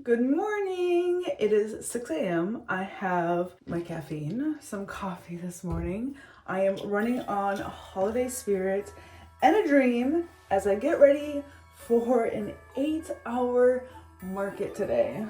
Good morning. It is 6 a.m. I have my caffeine, some coffee this morning. I am running on holiday spirit and a dream as I get ready for an 8-hour market today.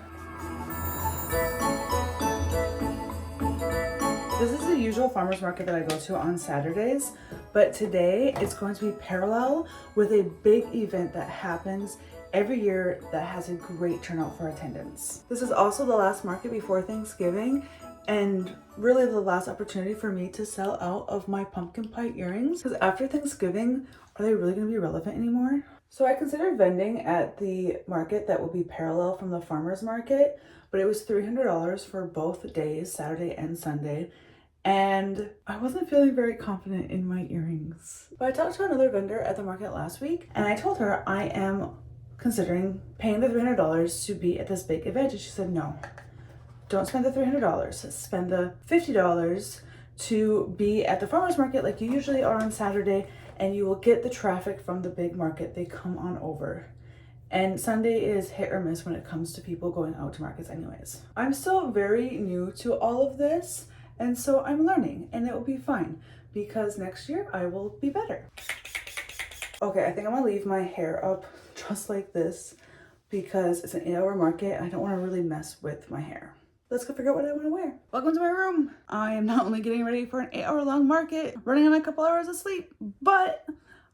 This is the usual farmer's market that I go to on Saturdays, but today it's going to be parallel with a big event that happens every year that has a great turnout for attendance. This is also the last market before Thanksgiving and really the last opportunity for me to sell out of my pumpkin pie earrings, because after Thanksgiving, are they really going to be relevant anymore? So I considered vending at the market that will be parallel from the farmer's market, but it was $300 for both days, Saturday and Sunday. And I wasn't feeling very confident in my earrings. But I talked to another vendor at the market last week and I told her I am considering paying the $300 to be at this big event. And she said, no, don't spend the $300. Spend the $50 to be at the farmer's market like you usually are on Saturday, and you will get the traffic from the big market. They come on over. And Sunday is hit or miss when it comes to people going out to markets anyways. I'm still very new to all of this, and so I'm learning, and it will be fine because next year I will be better. Okay, I think I'm gonna leave my hair up just like this because it's an 8-hour market and I don't want to really mess with my hair. Let's go figure out what I want to wear. Welcome to my room. I am not only getting ready for an 8-hour long market, running on a couple hours of sleep, but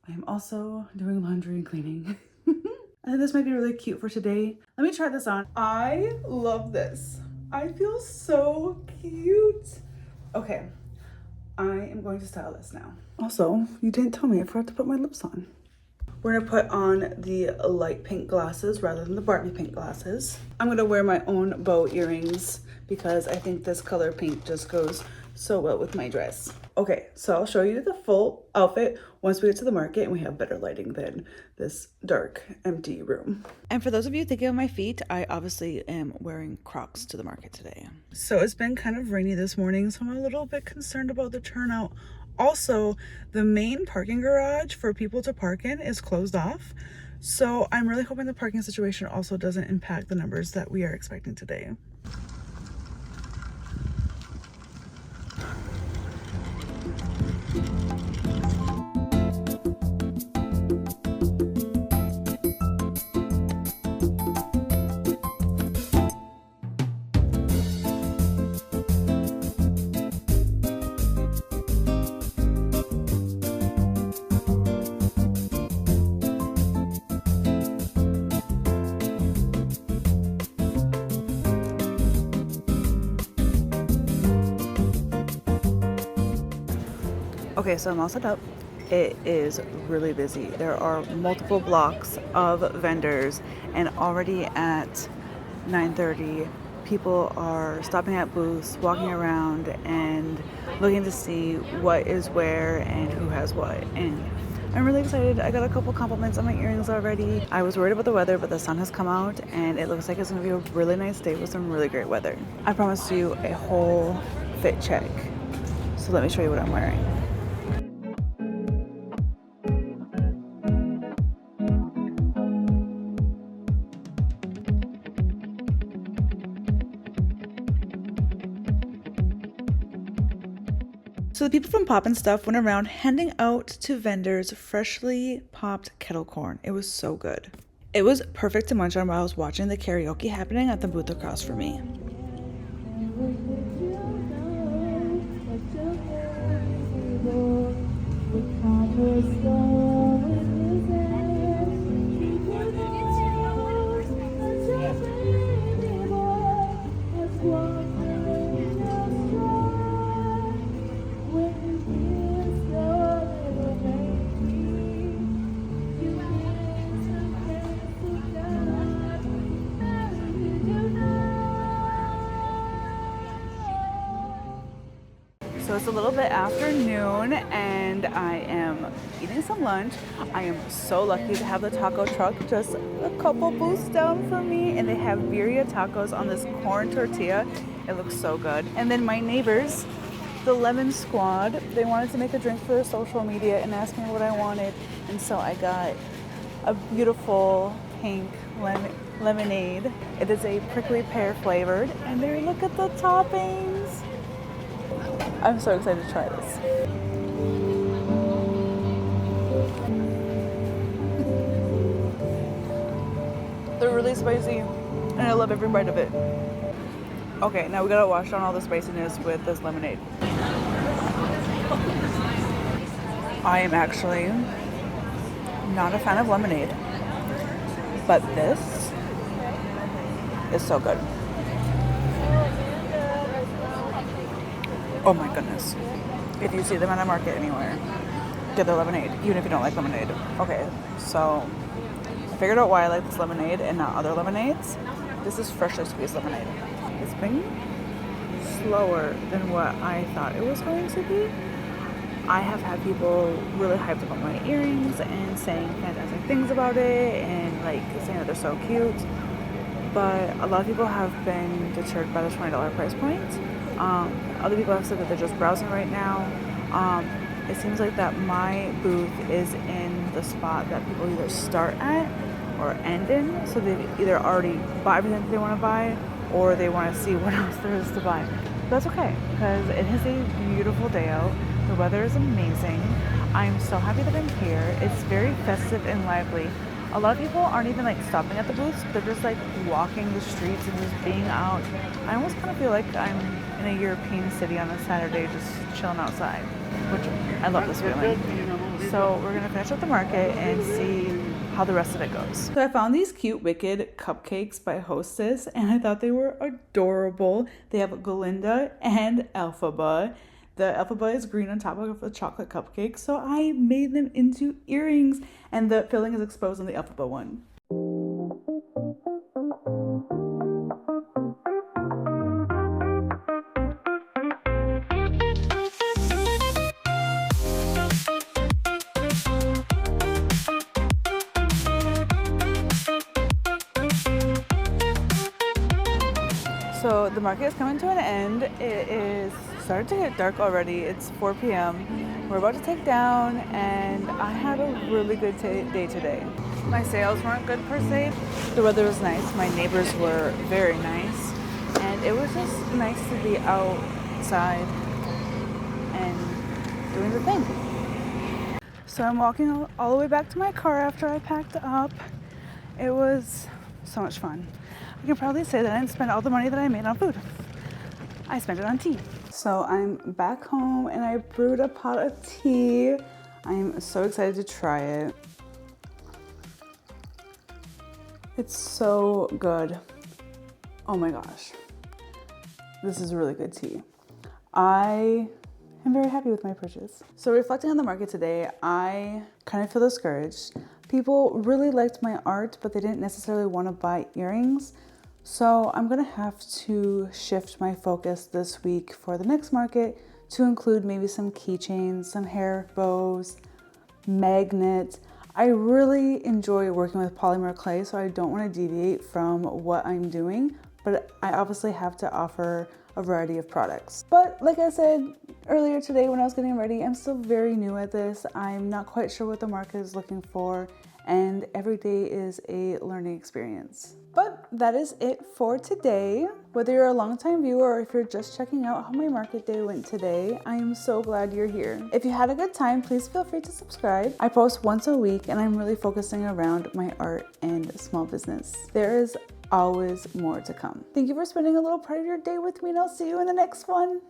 I am also doing laundry and cleaning. I think this might be really cute for today. Let me try this on. I love this. I feel so cute. Okay, I am going to style this now. Also, you didn't tell me I forgot to put my lips on. We're gonna put on the light pink glasses rather than the Barbie pink glasses. I'm gonna wear my own bow earrings because I think this color pink just goes so well with my dress. Okay, so I'll show you the full outfit once we get to the market and we have better lighting than this dark, empty room. And for those of you thinking of my feet, I obviously am wearing Crocs to the market today. So it's been kind of rainy this morning, so I'm a little bit concerned about the turnout. Also, the main parking garage for people to park in is closed off. So I'm really hoping the parking situation also doesn't impact the numbers that we are expecting today. Okay, so I'm all set up. It is really busy. There are multiple blocks of vendors, and already at 9:30, people are stopping at booths, walking around, and looking to see what is where and who has what. And I'm really excited. I got a couple compliments on my earrings already. I was worried about the weather, but the sun has come out, and it looks like it's gonna be a really nice day with some really great weather. I promised you a whole fit check, so let me show you what I'm wearing. So the people from Pop and Stuff went around handing out to vendors freshly popped kettle corn. It was so good. It was perfect to munch on while I was watching the karaoke happening at the booth across from me. So it's a little bit after noon and I am eating some lunch. I am so lucky to have the taco truck just a couple booths down from me, and they have birria tacos on this corn tortilla. It looks so good. And then my neighbors, the Lemon Squad, they wanted to make a drink for their social media and asked me what I wanted. And so I got a beautiful pink lemonade. It is a prickly pear flavored, and there, look at the toppings. I'm so excited to try this. They're really spicy, and I love every bite of it. Okay, now we gotta wash down all the spiciness with this lemonade. I am actually not a fan of lemonade, but this is so good. Oh my goodness. If you see them at a market anywhere, get their lemonade, even if you don't like lemonade. Okay, so I figured out why I like this lemonade and not other lemonades. This is freshly squeezed lemonade. It's been slower than what I thought it was going to be. I have had people really hyped about my earrings and saying fantastic things about it and like saying that they're so cute. But a lot of people have been deterred by the $20 price point. Other people have said that they're just browsing right now. It seems like that my booth is in the spot that people either start at or end in. So they've either already bought everything that they want to buy or they want to see what else there is to buy. But that's okay because it is a beautiful day out. The weather is amazing. I'm so happy that I'm here. It's very festive and lively. A lot of people aren't even like stopping at the booths. They're just like walking the streets and just being out. I almost kind of feel like I'm in a European city on a Saturday just chilling outside, which I love this feeling. So we're gonna finish up the market and see how the rest of it goes. So I found these cute Wicked cupcakes by Hostess and I thought they were adorable. They have Glinda and Elphaba. The Elphaba is green on top of a chocolate cupcake, so I made them into earrings, and the filling is exposed on the Elphaba one. So the market is coming to an end. It is started to get dark already. It's 4 p.m. We're about to take down and I had a really good day today. My sales weren't good per se. The weather was nice. My neighbors were very nice. And it was just nice to be outside and doing the thing. So I'm walking all the way back to my car after I packed up. It was so much fun. I can probably say that I didn't spend all the money that I made on food. I spent it on tea. So I'm back home and I brewed a pot of tea. I'm so excited to try it. It's so good. Oh my gosh. This is really good tea. I am very happy with my purchase. So reflecting on the market today, I kind of feel discouraged. People really liked my art, but they didn't necessarily want to buy earrings. So I'm gonna have to shift my focus this week for the next market to include maybe some keychains, some hair bows, magnets. I really enjoy working with polymer clay, so I don't want to deviate from what I'm doing, but I obviously have to offer a variety of products. But like I said earlier today when I was getting ready, I'm still very new at this. I'm not quite sure what the market is looking for, and every day is a learning experience. But that is it for today. Whether you're a longtime viewer or if you're just checking out how my market day went today, I am so glad you're here. If you had a good time, please feel free to subscribe. I post once a week and I'm really focusing around my art and small business. There is always more to come. Thank you for spending a little part of your day with me and I'll see you in the next one.